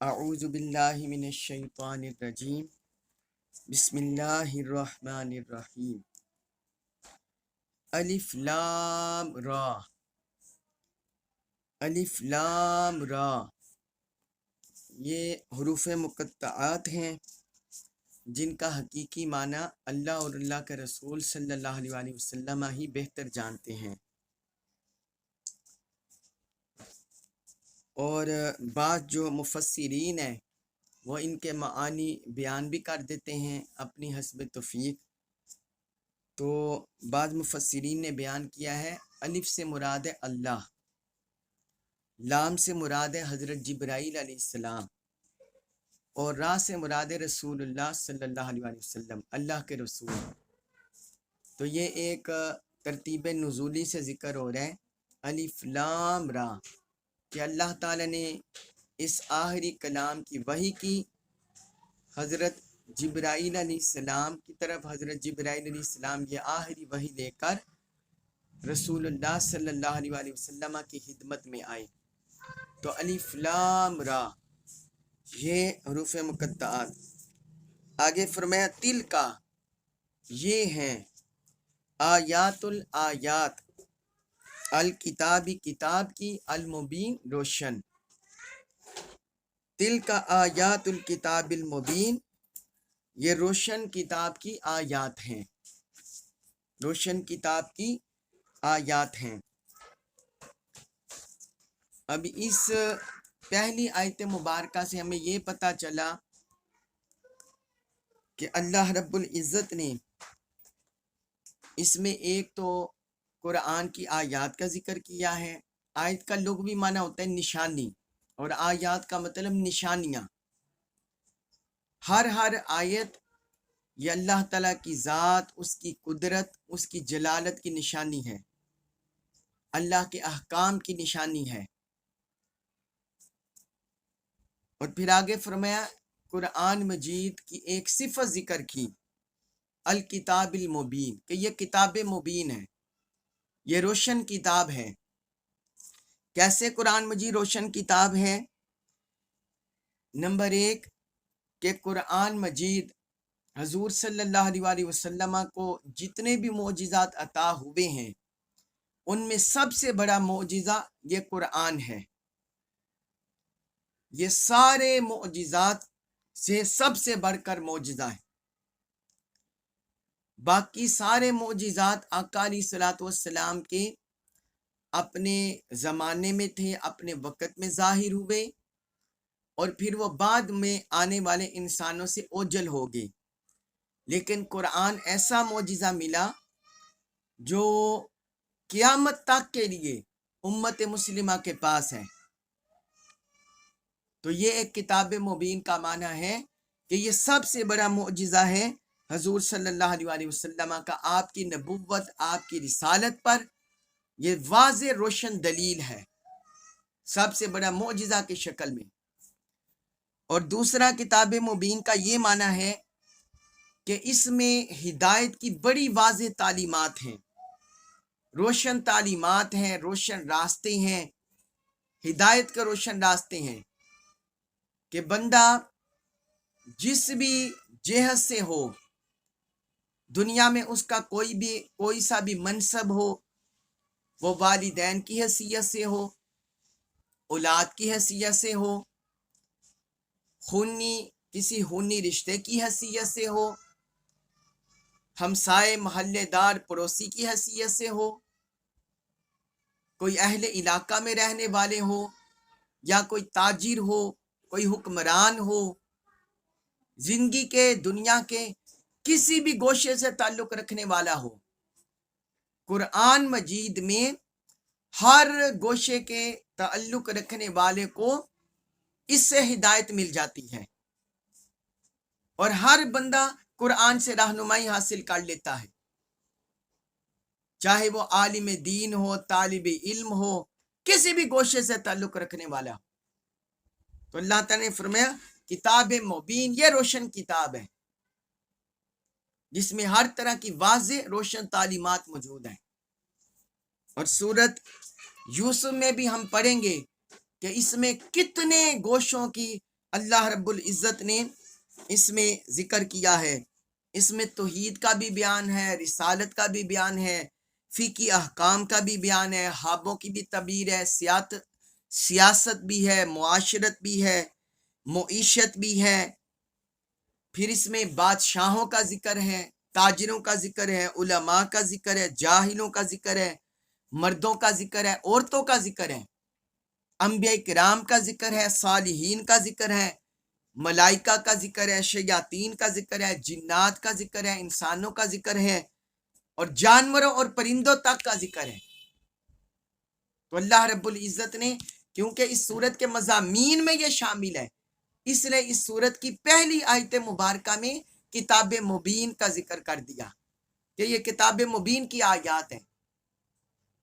اعوذ باللہ من الشیطان الرجیم بسم اللہ الرحمن الرحیم الف لام را الف لام را یہ حروف مقطعات ہیں جن کا حقیقی معنی اللہ اور اللہ کے رسول صلی اللہ علیہ وآلہ وسلم ہی بہتر جانتے ہیں، اور بعض جو مفسرین ہیں وہ ان کے معانی بیان بھی کر دیتے ہیں اپنی حسب توفیق۔ تو بعض مفسرین نے بیان کیا ہے الف سے مراد ہے اللہ، لام سے مراد ہے حضرت جبرائیل علیہ السلام، اور را سے مراد ہے رسول اللہ صلی اللہ علیہ وآلہ وسلم، اللہ کے رسول۔ تو یہ ایک ترتیب نزولی سے ذکر ہو رہا ہے الف لام را، کہ اللہ تعالیٰ نے اس آخری کلام کی وحی کی حضرت جبرائیل علیہ السلام کی طرف۔ حضرت جبرائیل علیہ السلام یہ آخری وحی لے کر رسول اللہ صلی اللہ علیہ وآلہ وسلم کی خدمت میں آئے۔ تو الف لام را یہ حروف مقطعات۔ آگے فرمایا تل کا، یہ ہیں آیات الآیات، الکتابی کتاب کی، المبین روشن۔ تل کا آیات الکتاب المبین، یہ روشن کتاب کی آیات ہیں، روشن کتاب کی آیات ہیں۔ اب اس پہلی آیت مبارکہ سے ہمیں یہ پتہ چلا کہ اللہ رب العزت نے اس میں ایک تو قرآن کی آیات کا ذکر کیا ہے۔ آیت کا لغوی معنی ہوتا ہے نشانی، اور آیات کا مطلب نشانیاں۔ ہر آیت یہ اللہ تعالیٰ کی ذات، اس کی قدرت، اس کی جلالت کی نشانی ہے، اللہ کے احکام کی نشانی ہے۔ اور پھر آگے فرمایا قرآن مجید کی ایک صفت ذکر کی، الکتاب المبین، کہ یہ کتاب مبین ہے، یہ روشن کتاب ہے۔ کیسے قرآن مجید روشن کتاب ہے؟ نمبر ایک کہ قرآن مجید حضور صلی اللہ علیہ وآلہ وسلم کو جتنے بھی معجزات عطا ہوئے ہیں ان میں سب سے بڑا معجزہ یہ قرآن ہے۔ یہ سارے معجزات سے سب سے بڑھ کر معجزہ ہے۔ باقی سارے معجزات آقا علیہ الصلوۃ والسلام کے اپنے زمانے میں تھے، اپنے وقت میں ظاہر ہوئے، اور پھر وہ بعد میں آنے والے انسانوں سے اوجل ہو گئے۔ لیکن قرآن ایسا معجزہ ملا جو قیامت تک کے لیے امت مسلمہ کے پاس ہے۔ تو یہ ایک کتاب مبین کا معنی ہے کہ یہ سب سے بڑا معجزہ ہے حضور صلی اللہ علیہ وآلہ وسلم کا، آپ کی نبوت، آپ کی رسالت پر یہ واضح روشن دلیل ہے، سب سے بڑا معجزہ کی شکل میں۔ اور دوسرا کتاب مبین کا یہ معنی ہے کہ اس میں ہدایت کی بڑی واضح تعلیمات ہیں، روشن تعلیمات ہیں، روشن راستے ہیں، ہدایت کے روشن راستے ہیں، کہ بندہ جس بھی جہت سے ہو، دنیا میں اس کا کوئی سا بھی منصب ہو، وہ والدین کی حیثیت سے ہو، اولاد کی حیثیت سے ہو، کسی خونی رشتے کی حیثیت سے ہو، ہمسائے محلے دار پڑوسی کی حیثیت سے ہو، کوئی اہل علاقہ میں رہنے والے ہو، یا کوئی تاجر ہو، کوئی حکمران ہو، زندگی کے دنیا کے کسی بھی گوشے سے تعلق رکھنے والا ہو، قرآن مجید میں ہر گوشے کے تعلق رکھنے والے کو اس سے ہدایت مل جاتی ہے، اور ہر بندہ قرآن سے رہنمائی حاصل کر لیتا ہے، چاہے وہ عالم دین ہو، طالب علم ہو، کسی بھی گوشے سے تعلق رکھنے والا ہو۔ تو اللہ تعالیٰ نے فرمایا کتاب مبین، یہ روشن کتاب ہے جس میں ہر طرح کی واضح روشن تعلیمات موجود ہیں۔ اور سورت یوسف میں بھی ہم پڑھیں گے کہ اس میں کتنے گوشوں کی اللہ رب العزت نے اس میں ذکر کیا ہے، اس میں توحید کا بھی بیان ہے، رسالت کا بھی بیان ہے، فقہی احکام کا بھی بیان ہے، خوابوں کی بھی تعبیر ہے، سیاست بھی ہے، معاشرت بھی ہے، معیشت بھی ہے، پھر اس میں بادشاہوں کا ذکر ہے، تاجروں کا ذکر ہے، علماء کا ذکر ہے، جاہلوں کا ذکر ہے، مردوں کا ذکر ہے، عورتوں کا ذکر ہے، انبیاء کرام کا ذکر ہے، صالحین کا ذکر ہے، ملائکہ کا ذکر ہے، شیاطین کا ذکر ہے، جنات کا ذکر ہے، انسانوں کا ذکر ہے، اور جانوروں اور پرندوں تک کا ذکر ہے۔ تو اللہ رب العزت نے کیونکہ اس سورت کے مضامین میں یہ شامل ہے، اس لیے اس سورت کی پہلی آیت مبارکہ میں کتاب مبین کا ذکر کر دیا کہ یہ کتاب مبین کی آیات ہیں،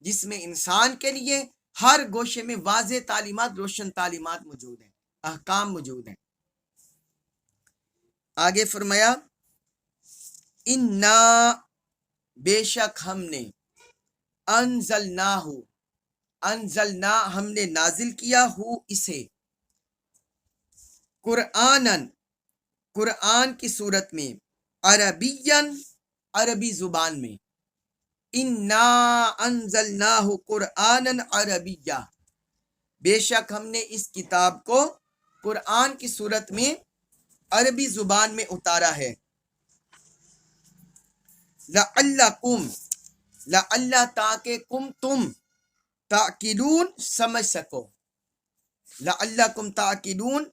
جس میں انسان کے لیے ہر گوشے میں واضح تعلیمات، روشن تعلیمات موجود ہیں، احکام موجود ہیں۔ آگے فرمایا انا، بے شک ہم نے، انزلنا ہم نے نازل کیا ہو اسے، قرآن کی صورت میں، عربین عربی زبان میں، انا انزلناہ قرآنا عربیہ، بے شک ہم نے اس کتاب کو قرآن کی صورت میں عربی زبان میں اتارا ہے، لعل تاکہ تم تعقلون سمجھ سکو، لعلکم تعقلون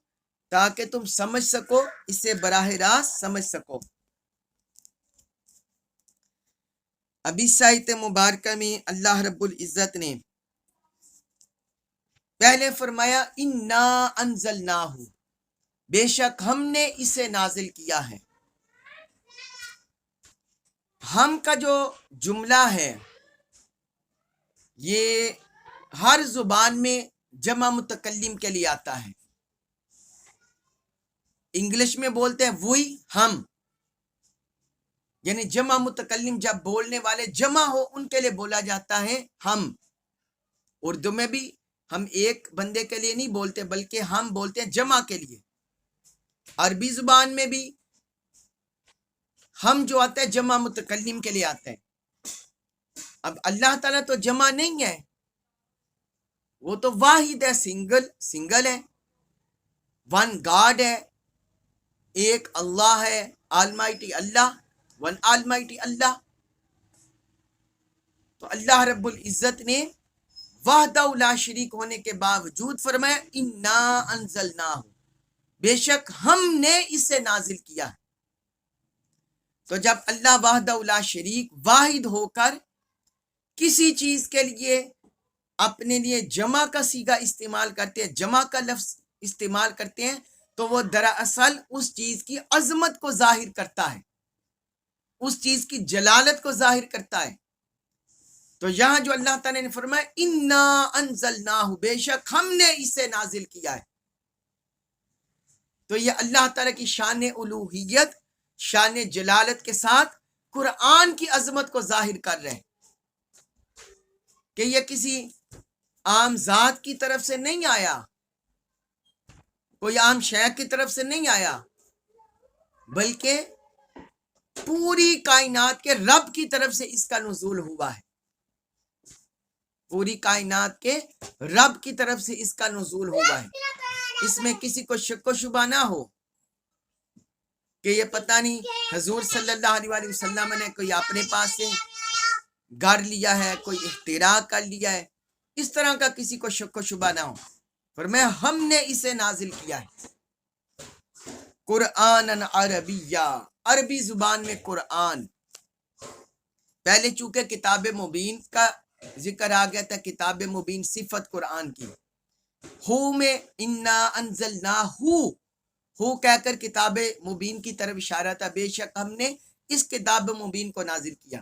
تاکہ تم سمجھ سکو، اسے براہ راست سمجھ سکو۔ اب اس آیت مبارکہ میں اللہ رب العزت نے پہلے فرمایا انا انزلناہ، بے شک ہم نے اسے نازل کیا ہے۔ ہم کا جو جملہ ہے یہ ہر زبان میں جمع متکلم کے لیے آتا ہے۔ انگلش میں بولتے ہیں وہی ہم، یعنی جمع متکلم جب بولنے والے جمع ہو ان کے لیے بولا جاتا ہے ہم۔ اردو میں بھی ہم ایک بندے کے لیے نہیں بولتے بلکہ ہم بولتے ہیں جمع کے لیے۔ عربی زبان میں بھی ہم جو آتا ہے جمع متکلم کے لیے آتا ہے۔ اب اللہ تعالیٰ تو جمع نہیں ہے، وہ تو واحد ہے، سنگل ہے، ون گاڈ ہے، ایک اللہ ہے، آلمائٹی اللہ، ون آلمائٹی اللہ۔ تو اللہ رب العزت نے وحدہ لا شریک ہونے کے باوجود فرمایا انا انزلناہ، بے شک ہم نے اسے نازل کیا ہے۔ تو جب اللہ وحدہ لا شریک واحد ہو کر کسی چیز کے لیے اپنے لیے جمع کا صیغہ استعمال کرتے ہیں، جمع کا لفظ استعمال کرتے ہیں، تو وہ دراصل اس چیز کی عظمت کو ظاہر کرتا ہے، اس چیز کی جلالت کو ظاہر کرتا ہے۔ تو یہاں جو اللہ تعالیٰ نے فرمایا انا انزلناہ، بے شک ہم نے اسے نازل کیا ہے، تو یہ اللہ تعالیٰ کی شان الوہیت، شان جلالت کے ساتھ قرآن کی عظمت کو ظاہر کر رہے ہیں کہ یہ کسی عام ذات کی طرف سے نہیں آیا، کوئی عام شیخ کی طرف سے نہیں آیا، بلکہ پوری کائنات کے رب کی طرف سے اس کا نزول ہوا ہے، پوری کائنات کے رب کی طرف سے اس کا نزول ہوا ہے۔ اس میں کسی کو شک و شبہ نہ ہو کہ یہ پتہ نہیں حضور صلی اللہ علیہ وسلم نے کوئی اپنے پاس سے گھڑ لیا ہے، کوئی اختراع کر لیا ہے، اس طرح کا کسی کو شک و شبہ نہ ہو۔ فرمایا ہم نے اسے نازل کیا ہے قرآن عربیہ، عربی زبان میں قرآن۔ پہلے چونکہ کتاب مبین کا ذکر آ گیا تھا، کتاب مبین صفت قرآن کی، ہو میں انا انزلناہ، ہو کہہ کر کتاب مبین کی طرف اشارہ تھا، بے شک ہم نے اس کتاب مبین کو نازل کیا۔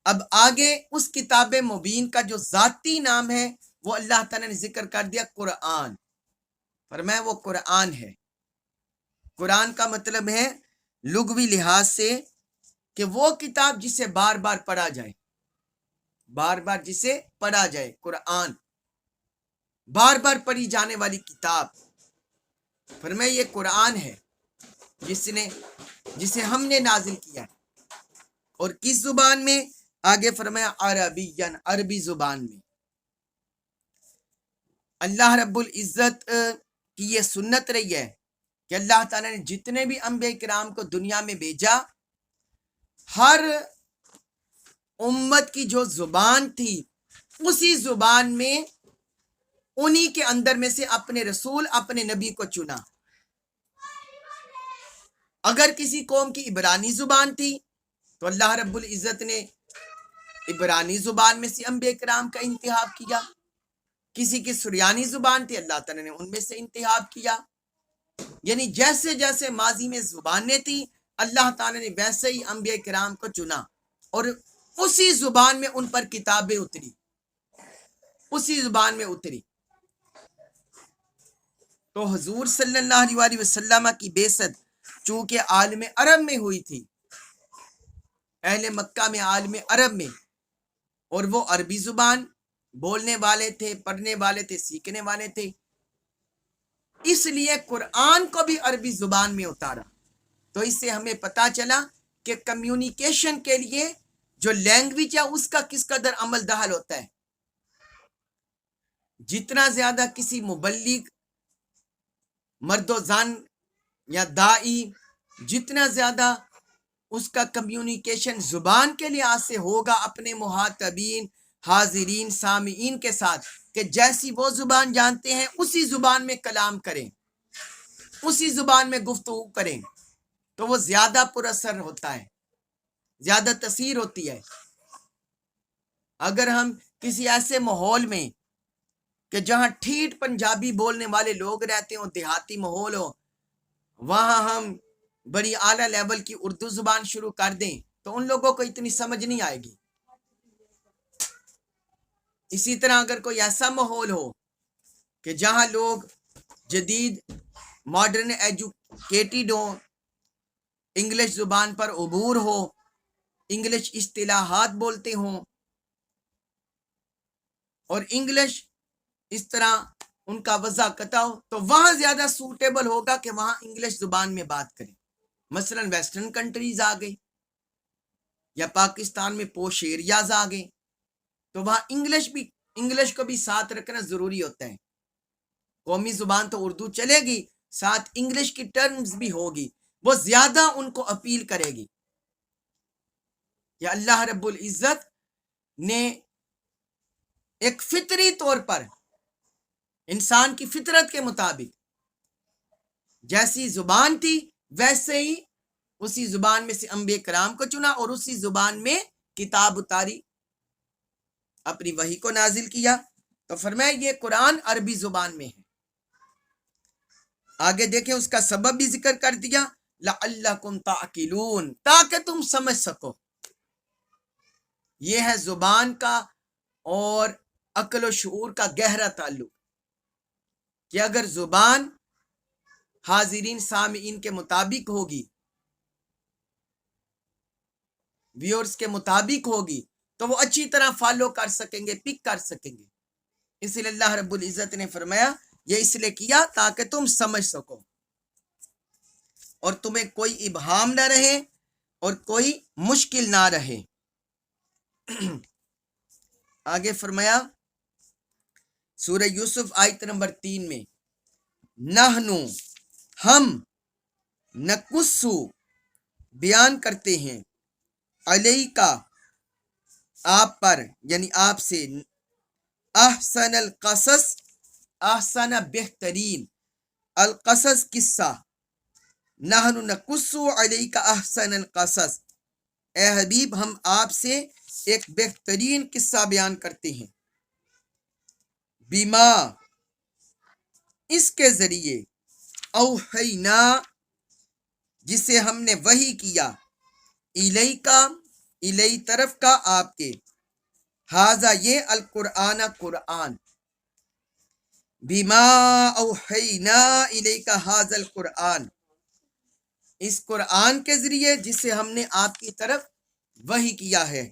اب آگے اس کتاب مبین کا جو ذاتی نام ہے وہ اللہ تعالیٰ نے ذکر کر دیا قرآن، فرمایا وہ قرآن ہے۔ قرآن کا مطلب ہے لغوی لحاظ سے کہ وہ کتاب جسے بار بار پڑھا جائے، بار بار جسے پڑھا جائے، قرآن بار بار پڑھی جانے والی کتاب۔ فرمایا یہ قرآن ہے جسے ہم نے نازل کیا ہے، اور کس زبان میں؟ آگے فرمایا عربین، عربی زبان میں۔ اللہ رب العزت کی یہ سنت رہی ہے کہ اللہ تعالیٰ نے جتنے بھی انبیاء کرام کو دنیا میں بھیجا، ہر امت کی جو زبان تھی اسی زبان میں انہی کے اندر میں سے اپنے رسول، اپنے نبی کو چنا۔ اگر کسی قوم کی عبرانی زبان تھی تو اللہ رب العزت نے عبرانی زبان میں سے انبیاء کرام کا انتخاب کیا۔ کسی کی سریانی زبان تھی، اللہ تعالیٰ نے ان میں سے انتخاب کیا۔ یعنی جیسے جیسے ماضی میں زبانیں تھی، اللہ تعالیٰ نے ویسے ہی انبیاء کرام کو چنا، اور اسی زبان میں ان پر کتابیں اتری، اسی زبان میں اتری۔ تو حضور صلی اللہ علیہ وسلم کی بعثت چونکہ عالم عرب میں ہوئی تھی، اہل مکہ میں، عالم عرب میں، اور وہ عربی زبان بولنے والے تھے، پڑھنے والے تھے، سیکھنے والے تھے، اس لیے قرآن کو بھی عربی زبان میں اتارا۔ تو اس سے ہمیں پتا چلا کہ کمیونیکیشن کے لیے جو لینگویج ہے اس کا کس قدر عمل دخل ہوتا ہے۔ جتنا زیادہ کسی مبلغ، مرد و زن یا داعی، جتنا زیادہ اس کا کمیونیکیشن زبان کے لحاظ سے ہوگا اپنے مخاطبین، حاضرین، سامعین کے ساتھ، کہ جیسی وہ زبان جانتے ہیں اسی زبان میں کلام کریں، اسی زبان میں گفتگو کریں، تو وہ زیادہ پر اثر ہوتا ہے، زیادہ تاثیر ہوتی ہے۔ اگر ہم کسی ایسے ماحول میں کہ جہاں ٹھیٹ پنجابی بولنے والے لوگ رہتے ہوں، دیہاتی ماحول ہو، وہاں ہم بڑی اعلیٰ لیول کی اردو زبان شروع کر دیں تو ان لوگوں کو اتنی سمجھ نہیں آئے گی۔ اسی طرح اگر کوئی ایسا ماحول ہو کہ جہاں لوگ جدید ماڈرن ایجوکیٹڈ ہوں، انگلش زبان پر عبور ہو، انگلش اصطلاحات بولتے ہوں، اور انگلش اس طرح ان کا وضاحت ہو، تو وہاں زیادہ سوٹیبل ہوگا کہ وہاں انگلش زبان میں بات کریں۔ مثلا ویسٹرن کنٹریز آ گئی، یا پاکستان میں پوش ایریاز آ گئے، تو وہاں انگلش کو بھی ساتھ رکھنا ضروری ہوتا ہے۔ قومی زبان تو اردو چلے گی، ساتھ انگلش کی ٹرمز بھی ہوگی، وہ زیادہ ان کو اپیل کرے گی۔ یا اللہ رب العزت نے ایک فطری طور پر انسان کی فطرت کے مطابق جیسی زبان تھی ویسے ہی اسی زبان میں سے انبیاء کرام کو چنا، اور اسی زبان میں کتاب اتاری، اپنی وحی کو نازل کیا۔ تو فرمایا یہ قرآن عربی زبان میں ہے۔ آگے دیکھیں اس کا سبب بھی ذکر کر دیا، لعلکم تعقلون، تاکہ تم سمجھ سکو۔ یہ ہے زبان کا اور عقل و شعور کا گہرا تعلق، کہ اگر زبان حاضرین سامعین کے مطابق ہوگی، ویورز کے مطابق ہوگی، تو وہ اچھی طرح فالو کر سکیں گے، پک کر سکیں گے۔ اس لیے اللہ رب العزت نے فرمایا یہ اس لیے کیا تاکہ تم سمجھ سکو، اور تمہیں کوئی ابہام نہ رہے اور کوئی مشکل نہ رہے۔ آگے فرمایا سورہ یوسف آیت نمبر 3 میں، نحنو، ہم، نقصو، بیان کرتے ہیں، علیکا، آپ پر، یعنی آپ سے، احسن القصص، احسن بہترین، القصص قصہ، نحن نقصو علیک احسن القصص، اے حبیب ہم آپ سے ایک بہترین قصہ بیان کرتے ہیں، بما، اس کے ذریعے، اوحینا، جسے ہم نے وحی کیا، الیکا، الی طرف کا آپ کے، ھذا یہ، القرآن قرآن، بما اوحینا الیک ھذا القرآن، اس قرآن کے ذریعے جسے ہم نے آپ کی طرف وحی کیا ہے،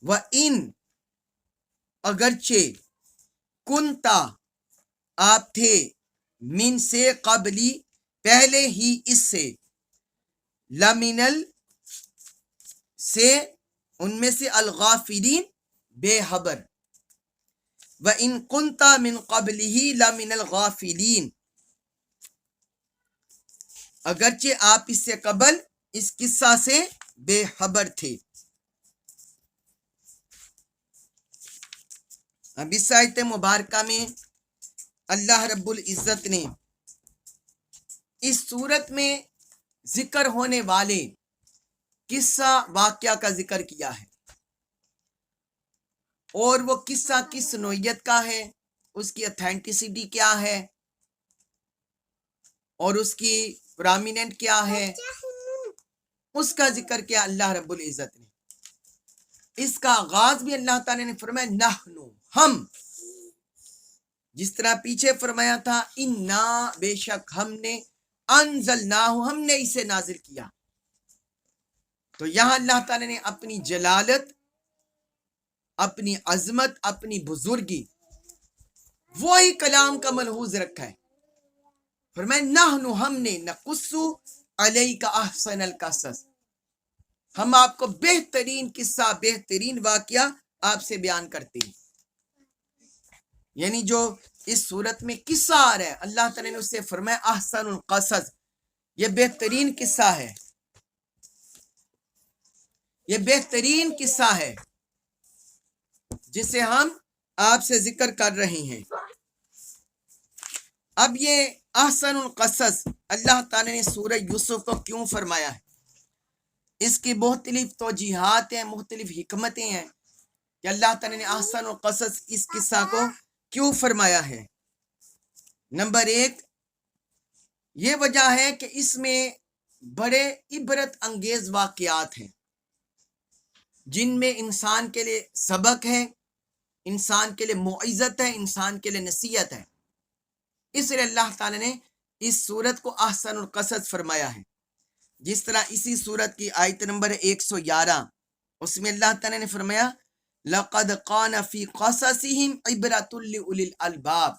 وَإِن، اگرچہ، کنتا، آپ تھے، من سے قبلی پہلے ہی اس سے، لمنل سے ان میں سے، الغافلین بے خبر، وَإِن كُنْتَ مِن قَبْلِهِ لَمِنَ الْغَافِلِينَ اگرچہ آپ اس سے قبل اس قصہ سے بے خبر تھے۔ اب اس آیت مبارکہ میں اللہ رب العزت نے اس صورت میں ذکر ہونے والے قصہ واقعہ کا ذکر کیا ہے، اور وہ قصہ کس نوعیت کا ہے، اس کی اتھینٹسٹی کیا ہے، اور اس کی پرامیننٹ کیا ہے، اس کا ذکر کیا اللہ رب العزت نے۔ اس کا آغاز بھی اللہ تعالیٰ نے فرمایا نحنو، ہم، جس طرح پیچھے فرمایا تھا انا، بے شک ہم نے، انزلناہ، ہم نے اسے نازل کیا۔ تو یہاں اللہ تعالیٰ نے اپنی جلالت، اپنی عظمت، اپنی بزرگی، وہی کلام کا ملحوظ رکھا ہے۔ فرمایا نحنو، ہم نے، نقص علیک احسن القصص، ہم آپ کو بہترین قصہ، بہترین واقعہ آپ سے بیان کرتے ہیں۔ یعنی جو اس صورت میں قصہ آ رہا ہے، اللہ تعالیٰ نے اس سے فرمایا احسن القصص، یہ بہترین قصہ ہے، یہ بہترین قصہ ہے جسے ہم آپ سے ذکر کر رہے ہیں۔ اب یہ احسن القصص اللہ تعالیٰ نے سورہ یوسف کو کیوں فرمایا ہے، اس کی مختلف توجیحات ہیں، مختلف حکمتیں ہیں کہ اللہ تعالیٰ نے احسن القصص اس قصہ کو کیوں فرمایا ہے۔ نمبر ایک، یہ وجہ ہے کہ اس میں بڑے عبرت انگیز واقعات ہیں جن میں انسان کے لیے سبق ہے، انسان کے لیے موعظت ہے، انسان کے لیے نصیحت ہے۔ اس لیے اللہ تعالیٰ نے اس صورت کو احسن القصص فرمایا ہے۔ جس طرح اسی صورت کی آیت نمبر 111، اس میں اللہ تعالیٰ نے فرمایا لَقَدْ قَانَ فِي قَصَصِهِمْ عِبْرَةٌ لِأُولِي الْأَلْبَابِ،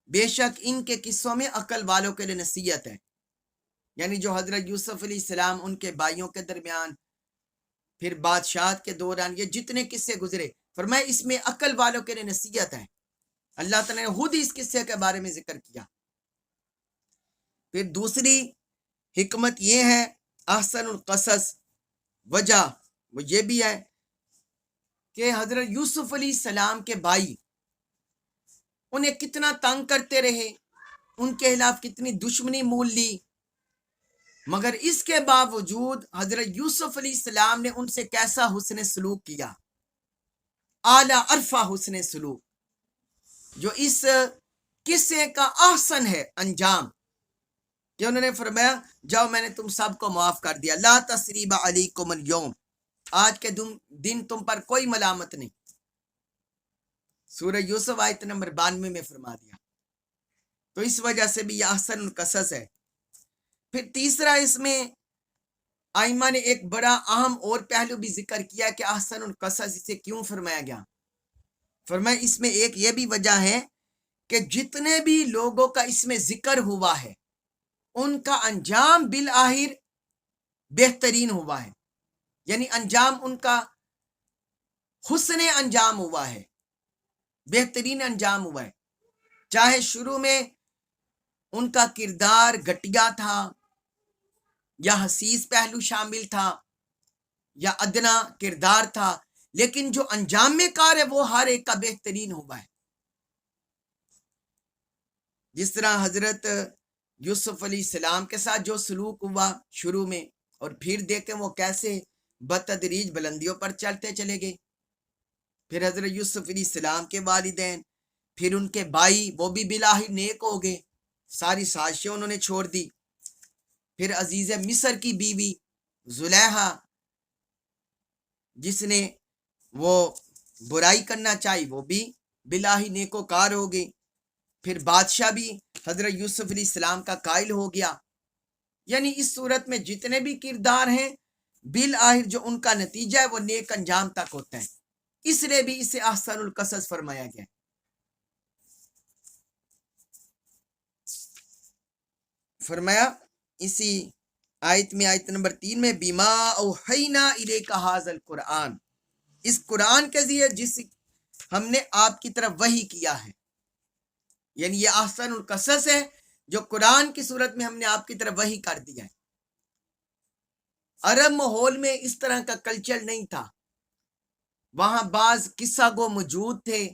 بے شک ان کے قصوں میں عقل والوں کے لیے نصیحت ہے۔ یعنی جو حضرت یوسف علیہ السلام، ان کے بھائیوں کے درمیان، پھر بادشاہت کے دوران یہ جتنے قصے گزرے، فرمایا اس میں عقل والوں کے لیے نصیحت ہے۔ اللہ تعالیٰ نے خود اس قصے کے بارے میں ذکر کیا۔ پھر دوسری حکمت یہ ہے احسن القصص، وجہ وہ یہ بھی ہے کہ حضرت یوسف علیہ السلام کے بھائی انہیں کتنا تنگ کرتے رہے، ان کے خلاف کتنی دشمنی مول لی، مگر اس کے باوجود حضرت یوسف علیہ السلام نے ان سے کیسا حسن سلوک کیا، اعلیٰ عرفہ حسن سلوک، جو اس قصے کا احسن ہے انجام، کہ انہوں نے فرمایا جاؤ میں نے تم سب کو معاف کر دیا، لا تثریب علیکم اليوم، آج کے دن تم پر کوئی ملامت نہیں۔ سورہ یوسف آیت نمبر 92 میں فرما دیا۔ تو اس وجہ سے بھی یہ احسن القصص ہے۔ پھر تیسرا، اس میں ائمہ نے ایک بڑا اہم اور پہلو بھی ذکر کیا کہ احسن القصص اسے کیوں فرمایا گیا۔ فرمایا اس میں ایک یہ بھی وجہ ہے کہ جتنے بھی لوگوں کا اس میں ذکر ہوا ہے ان کا انجام بالآخر بہترین ہوا ہے، یعنی انجام ان کا حسن انجام ہوا ہے، بہترین انجام ہوا ہے۔ چاہے شروع میں ان کا کردار گھٹیا تھا، یا حسیس پہلو شامل تھا، یا ادنا کردار تھا، لیکن جو انجام میں کار ہے وہ ہر ایک کا بہترین ہوا ہے۔ جس طرح حضرت یوسف علیہ السلام کے ساتھ جو سلوک ہوا شروع میں، اور پھر دیکھیں وہ کیسے بتدریج بلندیوں پر چلتے چلے گئے۔ پھر حضرت یوسف علیہ السلام کے والدین، پھر ان کے بھائی، وہ بھی بالآخر نیک ہو گئے، ساری سازشیں انہوں نے چھوڑ دی۔ پھر عزیز مصر کی بیوی زلیخا، جس نے وہ برائی کرنا چاہی، وہ بھی بالآخر نیکوکار ہو گئی۔ پھر بادشاہ بھی حضرت یوسف علیہ السلام کا قائل ہو گیا۔ یعنی اس صورت میں جتنے بھی کردار ہیں بالآخر جو ان کا نتیجہ ہے وہ نیک انجام تک ہوتا ہے، اس لیے بھی اسے احسن القصص فرمایا گیا۔ فرمایا اسی آیت میں، آیت نمبر 3 میں، بیما اوحینا الیک ھذا القرآن، اس قرآن کے ذریعے جس ہم نے آپ کی طرف وحی کیا ہے، یعنی یہ احسن القصص ہے جو قرآن کی صورت میں ہم نے آپ کی طرف وحی کر دیا ہے۔ عرب ماحول میں اس طرح کا کلچر نہیں تھا، وہاں بعض قصہ گو موجود تھے،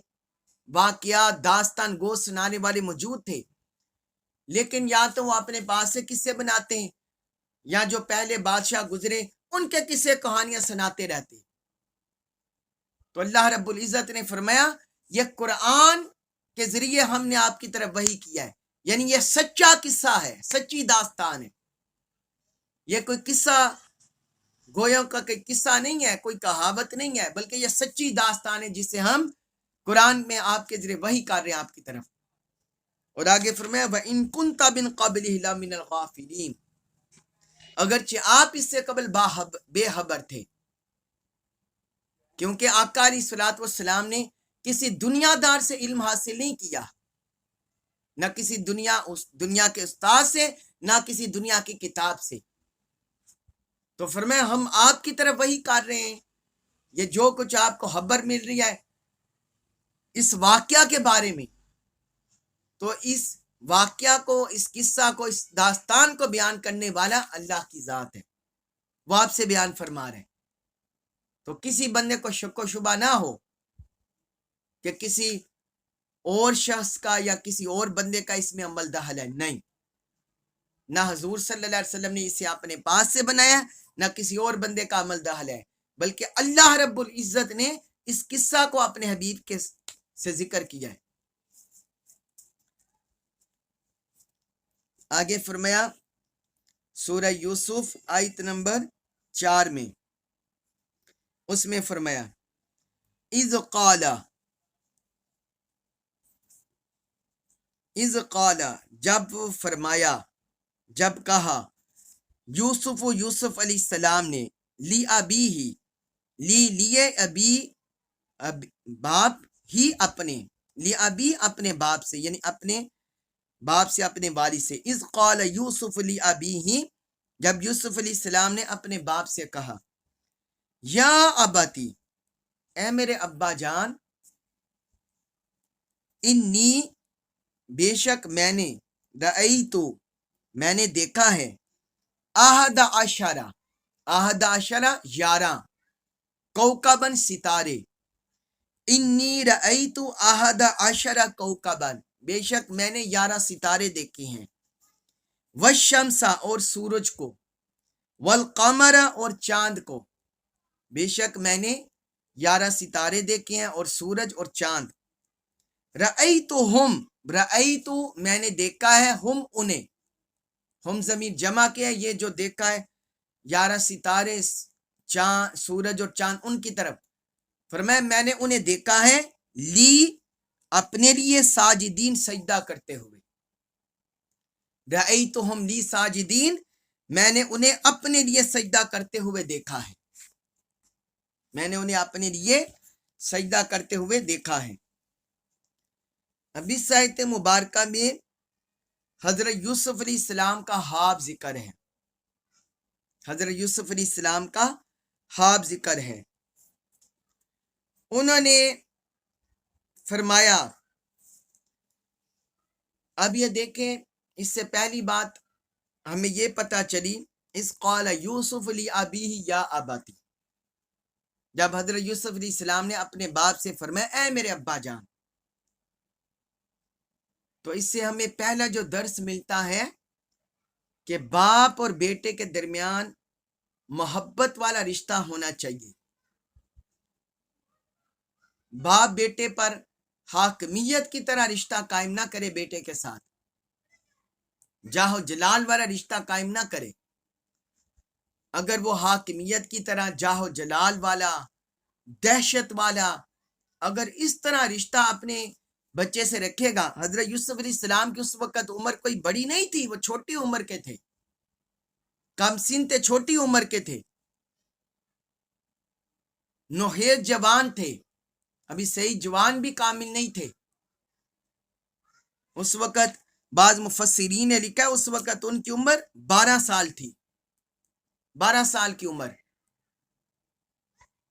واقعات داستان گو سنانے والے موجود تھے، لیکن یا تو وہ اپنے پاس سے قصے بناتے ہیں یا جو پہلے بادشاہ گزرے ان کے قصے کہانیاں سناتے رہتے۔ تو اللہ رب العزت نے فرمایا یہ قرآن کے ذریعے ہم نے آپ کی طرف وحی کیا ہے، یعنی یہ سچا قصہ ہے، سچی داستان ہے، یہ کوئی قصہ گویوں کا کوئی قصہ نہیں ہے، کوئی کہاوت نہیں ہے، بلکہ یہ سچی داستان ہے جسے ہم قرآن میں آپ کے ذریعے وحی کر رہے ہیں آپ کی طرف۔ اور آگے فرمایا وَإِن كُنتَ مِن قَبْلِهِ لَمِنَ الْغَافِلِينَ، اگرچہ آپ اس سے قبل بے خبر تھے، کیونکہ آقا علیہ الصلوۃ والسلام نے کسی دنیا دار سے علم حاصل نہیں کیا، نہ کسی دنیا کے استاد سے، نہ کسی دنیا کی کتاب سے۔ تو فرمایا ہم آپ کی طرف وحی کر رہے ہیں، یہ جو کچھ آپ کو خبر مل رہی ہے اس واقعہ کے بارے میں، تو اس واقعہ کو، اس قصہ کو، اس داستان کو بیان کرنے والا اللہ کی ذات ہے، وہ آپ سے بیان فرما رہے ہیں۔ تو کسی بندے کو شک و شبہ نہ ہو کہ کسی اور شخص کا یا کسی اور بندے کا اس میں عمل دخل ہے، نہیں، نہ حضور صلی اللہ علیہ وسلم نے اسے اپنے پاس سے بنایا، نہ کسی اور بندے کا عمل دخل ہے، بلکہ اللہ رب العزت نے اس قصہ کو اپنے حبیب کے سے ذکر کیا ہے۔ آگے فرمایا سورہ یوسف آیت نمبر 4 میں، اس میں فرمایا اذ قال، جب فرمایا، جب کہا، یوسف علیہ السلام نے، لی ابی ہی، لیے ابی، باپ ہی اپنے، لی ابی اپنے باپ سے، یعنی اپنے باپ سے، اپنے والد سے، اذ قال یوسف لی ابی ہی، جب یوسف علیہ السلام نے اپنے باپ سے کہا، یا ابتی، اے میرے ابا جان، انی، بے شک میں نے، رأیتو، میں نے دیکھا ہے، احد عشرہ، 11 کوکبن، ستارے، انی رأیتو احد عشرہ کوکبن، بے شک میں نے 11 ستارے دیکھے ہیں، والشمس، اور سورج کو، والقمر، اور چاند کو، بے شک میں نے 11 ستارے دیکھے ہیں اور سورج اور چاند، رأیتہم، رأیتو میں نے دیکھا ہے، ہم انہیں، ہم ضمیر جمع کیا ہے، یہ جو دیکھا ہے 11 ستارے، چاند، سورج اور چاند، ان کی طرف فرمایا میں نے انہیں دیکھا ہے، لی، اپنے لیے، ساجدین، سجدہ کرتے ہوئے، رأیتہم لی ساجدین، میں نے انہیں اپنے لیے سجدہ کرتے ہوئے دیکھا ہے، میں نے انہیں اپنے لیے سجدہ کرتے ہوئے دیکھا ہے۔ اب اس آیت مبارکہ میں حضرت یوسف علیہ السلام کا خواب ذکر ہے، حضرت یوسف علیہ السلام کا خواب ذکر ہے۔ انہوں نے فرمایا، اب یہ دیکھیں، اس سے پہلی بات ہمیں یہ پتہ چلی، اس قال یوسف لی ابیہ یا ابتی، جب حضرت یوسف علیہ السلام نے اپنے باپ سے فرمایا اے میرے ابا جان، تو اس سے ہمیں پہلا جو درس ملتا ہے کہ باپ اور بیٹے کے درمیان محبت والا رشتہ ہونا چاہیے، باپ بیٹے پر حاکمیت کی طرح رشتہ قائم نہ کرے، بیٹے کے ساتھ جاہ و جلال والا رشتہ قائم نہ کرے، اگر وہ حاکمیت کی طرح جاہ و جلال والا، دہشت والا، اگر اس طرح رشتہ اپنے بچے سے رکھے گا، حضرت یوسف علیہ السلام کی اس وقت عمر کوئی بڑی نہیں تھی، وہ چھوٹی عمر کے تھے، کم سن تھے، چھوٹی عمر کے تھے، نوحیز جوان تھے، ابھی صحیح جوان بھی کامل نہیں تھے، اس وقت بعض مفسرین نے لکھا ہے اس وقت ان کی عمر 12 سال تھی، 12 سال کی عمر۔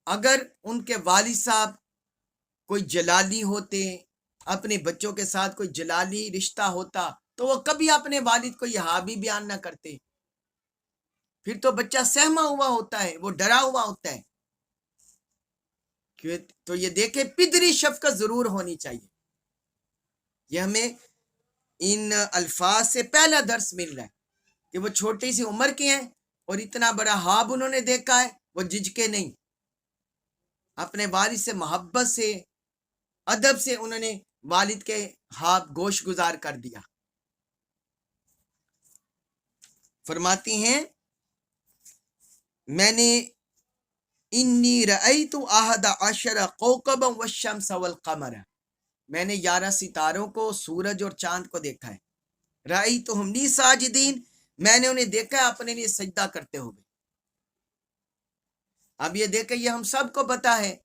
اگر ان کے والد صاحب کوئی جلالی ہوتے، اپنے بچوں کے ساتھ کوئی جلالی رشتہ ہوتا، تو وہ کبھی اپنے والد کو یہ ہاں بھی بیان نہ کرتے، پھر تو بچہ سہما ہوا ہوتا ہے، وہ ڈرا ہوا ہوتا ہے۔ تو یہ دیکھیں پدری شفقت ضرور ہونی چاہیے۔ یہ ہمیں ان الفاظ سے پہلا درس مل رہا ہے کہ وہ چھوٹی سی عمر کے ہیں اور اتنا بڑا خواب انہوں نے دیکھا ہے، وہ جھجکے نہیں، اپنے والد سے محبت سے ادب سے انہوں نے والد کے خواب گوش گزار کر دیا۔ فرماتی ہیں میں نے انی رأیت احد عشر کوکبا والشمس والقمر، میں نے 11 ستاروں کو، سورج اور چاند کو دیکھا ہے۔ رأیتہم لی ساجدین، میں نے انہیں دیکھا ہے اپنے لیے سجدہ کرتے ہوئے۔ اب یہ دیکھیں، یہ ہم سب کو پتا ہے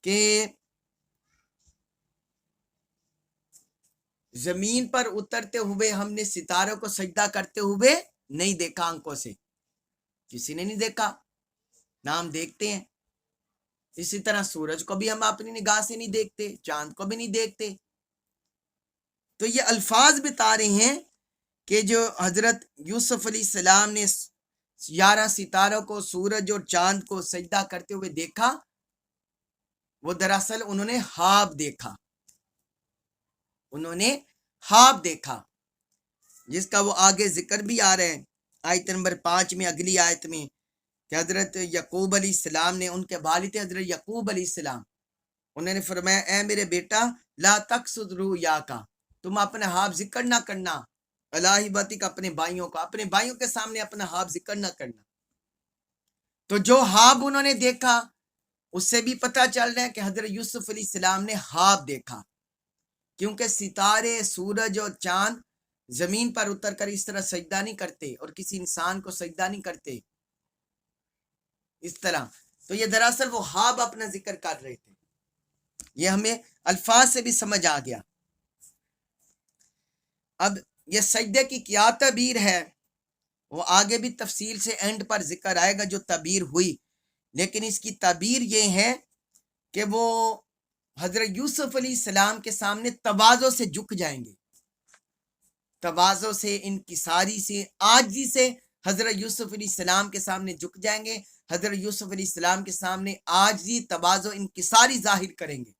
کہ زمین پر اترتے ہوئے ہم نے ستاروں کو سجدہ کرتے ہوئے نہیں دیکھا، آنکھوں سے کسی نے نہیں دیکھا، نہ ہم دیکھتے ہیں۔ اسی طرح سورج کو بھی ہم اپنی نگاہ سے نہیں دیکھتے، چاند کو بھی نہیں دیکھتے۔ تو یہ الفاظ بتا رہے ہیں کہ جو حضرت یوسف علیہ السلام نے 11 ستاروں کو، سورج اور چاند کو سجدہ کرتے ہوئے دیکھا، وہ دراصل انہوں نے خواب دیکھا، انہوں نے خواب دیکھا، جس کا وہ آگے ذکر بھی آ رہا ہے آیت نمبر 5 میں، اگلی آیت میں، کہ حضرت یعقوب علیہ السلام نے، ان کے والد حضرت یعقوب علیہ السلام، انہوں نے فرمایا اے میرے بیٹا لا تقصد رؤیا کا، تم اپنا خواب ذکر نہ کرنا، اللہ باتک، اپنے بھائیوں کا، اپنے بھائیوں کے سامنے اپنا خواب ذکر نہ کرنا۔ تو جو خواب انہوں نے دیکھا اس سے بھی پتہ چل رہا ہے کہ حضرت یوسف علیہ السلام نے خواب دیکھا، کیونکہ ستارے، سورج اور چاند زمین پر اتر کر اس طرح سجدہ نہیں کرتے اور کسی انسان کو سجدہ نہیں کرتے اس طرح۔ تو یہ دراصل وہ خواب اپنا ذکر کر رہے تھے، یہ ہمیں الفاظ سے بھی سمجھ آ گیا۔ اب یہ سجدے کی کیا تعبیر ہے وہ آگے بھی تفصیل سے اینڈ پر ذکر آئے گا جو تعبیر ہوئی، لیکن اس کی تعبیر یہ ہے کہ وہ حضرت یوسف علیہ السلام کے سامنے تواضع سے جھک جائیں گے، تواضع سے، انکساری سے، عاجزی سے حضرت یوسف علیہ السلام کے سامنے جھک جائیں گے، حضرت یوسف علیہ السلام کے سامنے عاجزی، تواضع، انکساری ظاہر کریں گے،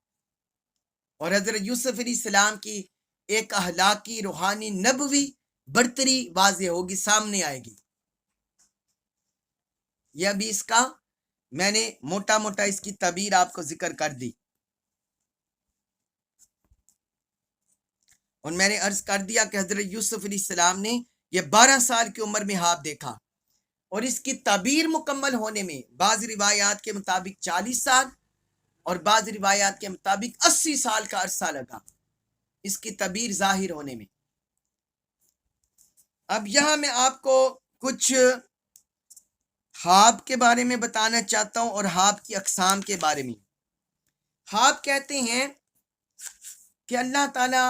اور حضرت یوسف علیہ السلام کی ایک اخلاقی، روحانی، نبوی برتری واضح ہوگی، سامنے آئے گی۔ یہ ابھی اس کا میں نے موٹا موٹا اس کی تعبیر آپ کو ذکر کر دی، اور میں نے عرض کر دیا کہ حضرت یوسف علیہ السلام نے یہ 12 سال کی عمر میں خواب دیکھا، اور اس کی تعبیر مکمل ہونے میں بعض روایات کے مطابق 40 سال اور بعض روایات کے مطابق 80 سال کا عرصہ لگا اس کی تعبیر ظاہر ہونے میں۔ اب یہاں میں آپ کو کچھ خواب کے بارے میں بتانا چاہتا ہوں اور خواب کی اقسام کے بارے میں۔ خواب کہتے ہیں کہ اللہ تعالیٰ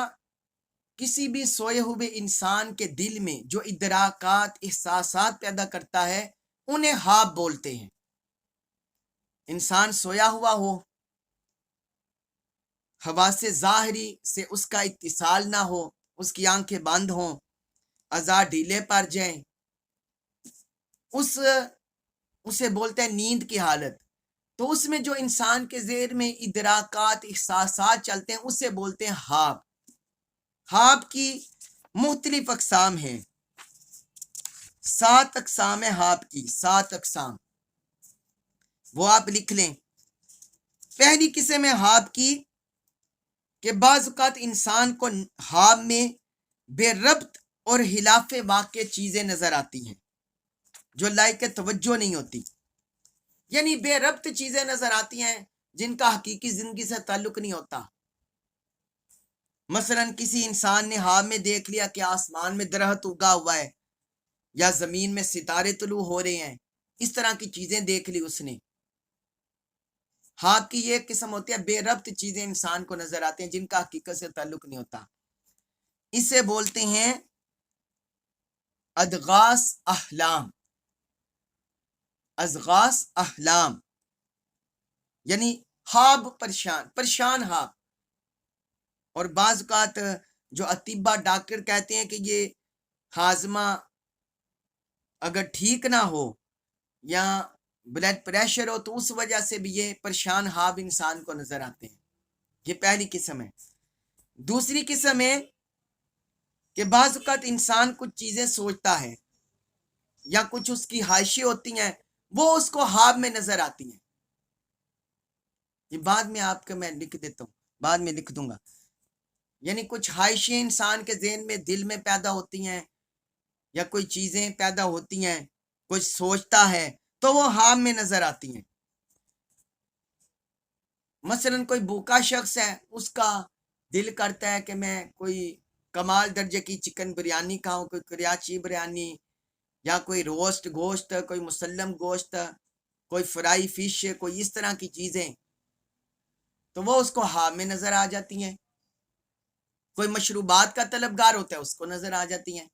کسی بھی سوئے ہوئے انسان کے دل میں جو ادراکات، احساسات پیدا کرتا ہے انہیں خواب بولتے ہیں۔ انسان سویا ہوا ہو، حواس ظاہری سے اس کا اتصال نہ ہو، اس کی آنکھیں بند ہوں، اعضاء ڈھیلے پڑ جائیں، اسے بولتے ہیں نیند کی حالت۔ تو اس میں جو انسان کے ذہن میں ادراکات، احساسات چلتے ہیں اسے بولتے ہیں خواب۔ خواب کی مختلف اقسام ہیں، 7 اقسام ہیں خواب کی، 7 اقسام، وہ آپ لکھ لیں۔ پہلی قسم ہے خواب کی کہ بعض اوقات انسان کو خواب میں بے ربط اور خلاف واقع چیزیں نظر آتی ہیں جو لائق توجہ نہیں ہوتی، یعنی بے ربط چیزیں نظر آتی ہیں جن کا حقیقی زندگی سے تعلق نہیں ہوتا۔ مثلا کسی انسان نے خواب میں دیکھ لیا کہ آسمان میں درخت اگا ہوا ہے یا زمین میں ستارے طلوع ہو رہے ہیں، اس طرح کی چیزیں دیکھ لی اس نے۔ خواب کی یہ ایک قسم ہوتی ہے بے ربط چیزیں انسان کو نظر آتی ہیں جن کا حقیقت سے تعلق نہیں ہوتا۔ اسے بولتے ہیں ادغاس احلام، ازغاس احلام یعنی خواب پریشان خواب۔ اور بعض اوقات جو اطباء ڈاکٹر کہتے ہیں کہ یہ ہاضمہ اگر ٹھیک نہ ہو یا بلڈ پریشر ہو تو اس وجہ سے بھی یہ پریشان خواب انسان کو نظر آتے ہیں۔ یہ پہلی قسم ہے۔ دوسری قسم ہے کہ بعض اوقات انسان کچھ چیزیں سوچتا ہے یا کچھ اس کی خواہشیں ہوتی ہیں، وہ اس کو خواب میں نظر آتی ہیں۔ یہ بعد میں آپ کو میں لکھ دیتا ہوں، بعد میں لکھ دوں گا۔ یعنی کچھ خواہشیں انسان کے ذہن میں دل میں پیدا ہوتی ہیں یا کوئی چیزیں پیدا ہوتی ہیں، کچھ سوچتا ہے تو وہ خواب میں نظر آتی ہیں۔ مثلا کوئی بھوکا شخص ہے، اس کا دل کرتا ہے کہ میں کوئی کمال درجے کی چکن بریانی کھاؤں، کوئی کراچی بریانی یا کوئی روسٹ گوشت، کوئی مسلم گوشت، کوئی فرائی فش، کوئی اس طرح کی چیزیں، تو وہ اس کو خواب میں نظر آ جاتی ہیں۔ کوئی مشروبات کا طلبگار ہوتا ہے، اس کو نظر آ جاتی ہیں۔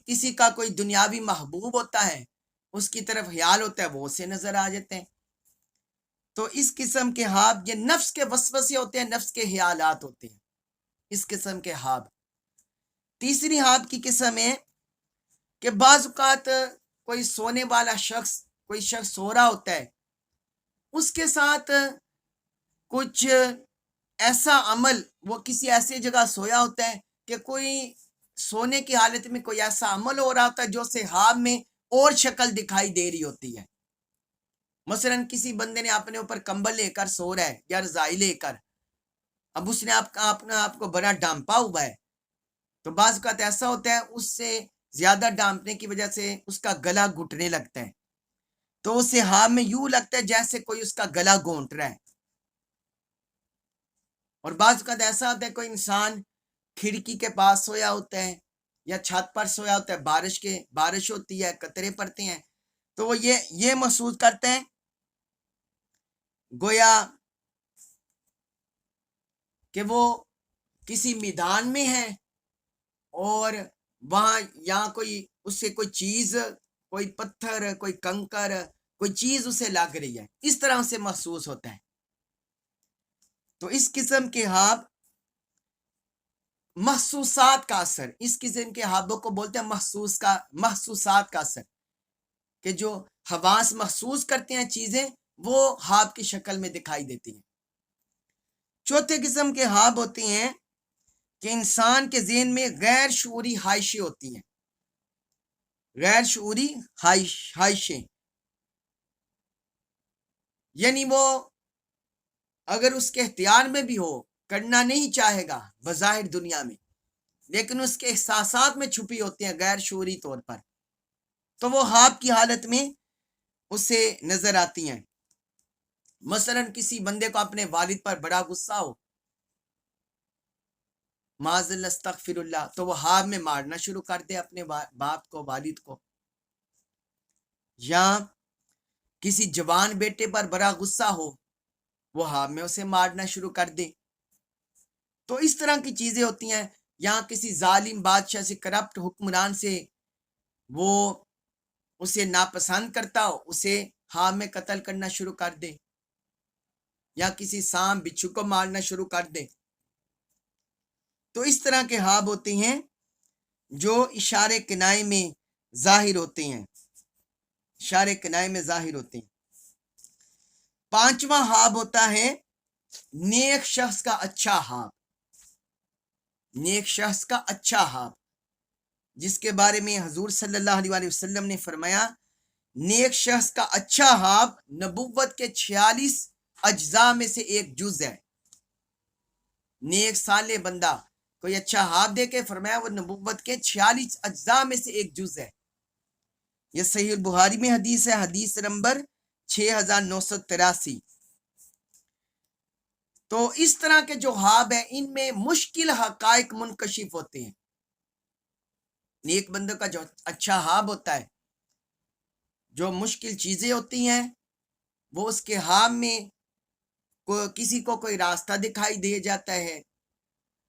کسی کا کوئی دنیاوی محبوب ہوتا ہے، اس کی طرف خیال ہوتا ہے، وہ اسے نظر آ جاتے ہیں۔ تو اس قسم کے خواب یہ نفس کے وسوسے ہوتے ہیں، نفس کے خیالات ہوتے ہیں اس قسم کے خواب۔ تیسری خواب کی قسم ہے کہ بعض اوقات کوئی سونے والا شخص، کوئی شخص سو رہا ہوتا ہے، اس کے ساتھ کچھ ایسا عمل، وہ کسی ایسی جگہ سویا ہوتا ہے کہ کوئی سونے کی حالت میں کوئی ایسا عمل ہو رہا ہوتا ہے جو اسے خواب میں اور شکل دکھائی دے رہی ہوتی ہے۔ مثلا کسی بندے نے اپنے اوپر کمبل لے کر سو رہا ہے یا رضائی لے کر، اب اس نے آپ کو بڑا ڈانپا ہوا ہے، تو بعض اوقات ایسا ہوتا ہے اس سے زیادہ ڈانپنے کی وجہ سے اس کا گلا گھٹنے لگتا ہے، تو اسے خواب میں یوں لگتا ہے جیسے کوئی اس کا گلا گھونٹ رہا ہے۔ اور بعض اوقات ایسا ہوتا ہے کوئی انسان کھڑکی کے پاس سویا ہوتا ہے یا چھت پر سویا ہوتا ہے، بارش ہوتی ہے، قطرے پڑتے ہیں، تو وہ یہ محسوس کرتے ہیں گویا کہ وہ کسی میدان میں ہے اور وہاں یہاں کوئی اس سے کوئی چیز، کوئی پتھر، کوئی کنکر، کوئی چیز اسے لگ رہی ہے، اس طرح سے محسوس ہوتا ہے۔ تو اس قسم کے خواب محسوسات کا اثر، اس قسم کے خوابوں کو بولتے ہیں محسوسات کا اثر، کہ جو حواس محسوس کرتے ہیں چیزیں، وہ خواب کی شکل میں دکھائی دیتی ہیں۔ چوتھے قسم کے خواب ہوتے ہیں کہ انسان کے ذہن میں غیر شعوری خواہشیں ہوتی ہیں، غیر شعوری خواہشیں، یعنی وہ اگر اس کے اختیار میں بھی ہو، کرنا نہیں چاہے گا بظاہر دنیا میں، لیکن اس کے احساسات میں چھپی ہوتی ہیں غیر شعوری طور پر، تو وہ خواب کی حالت میں اسے نظر آتی ہیں۔ مثلا کسی بندے کو اپنے والد پر بڑا غصہ ہو، معاذ اللہ استغفر اللہ، تو وہ خواب میں مارنا شروع کر دے اپنے باپ کو، والد کو۔ یا کسی جوان بیٹے پر بڑا غصہ ہو، وہ خواب میں اسے مارنا شروع کر دے۔ تو اس طرح کی چیزیں ہوتی ہیں۔ یا کسی ظالم بادشاہ سے، کرپٹ حکمران سے وہ اسے ناپسند کرتا ہو، اسے خواب میں قتل کرنا شروع کر دے، یا کسی سانپ بچھو کو مارنا شروع کر دے۔ تو اس طرح کے خواب ہوتے ہیں جو اشارے کنائے میں ظاہر ہوتے ہیں، اشارے کنائے میں ظاہر ہوتے ہیں۔ پانچواں خواب ہوتا ہے نیک شخص کا اچھا خواب، نیک شخص کا اچھا خواب، جس کے بارے میں حضور صلی اللہ علیہ وسلم نے فرمایا نیک شخص کا اچھا خواب نبوت کے 46 اجزاء میں سے ایک جز ہے۔ نیک صالح بندہ کوئی اچھا خواب دے کے فرمایا وہ نبوت کے 46 اجزاء میں سے ایک جز ہے۔ یہ صحیح البخاری میں حدیث ہے، حدیث نمبر 6983۔ تو اس طرح کے جو خواب ہیں ان میں مشکل حقائق منکشف ہوتے ہیں۔ نیک بندوں کا جو اچھا خواب ہوتا ہے، جو مشکل چیزیں ہوتی ہیں وہ اس کے خواب میں کسی کو کوئی راستہ دکھائی دے جاتا ہے،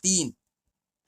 3।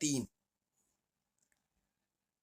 3।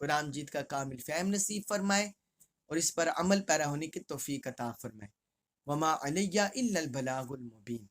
قرآن مجید کا کامل فہم نصیب فرمائے اور اس پر عمل پیرا ہونے کی توفیق عطا فرمائے۔ وما علیہ الا البلاغ المبین۔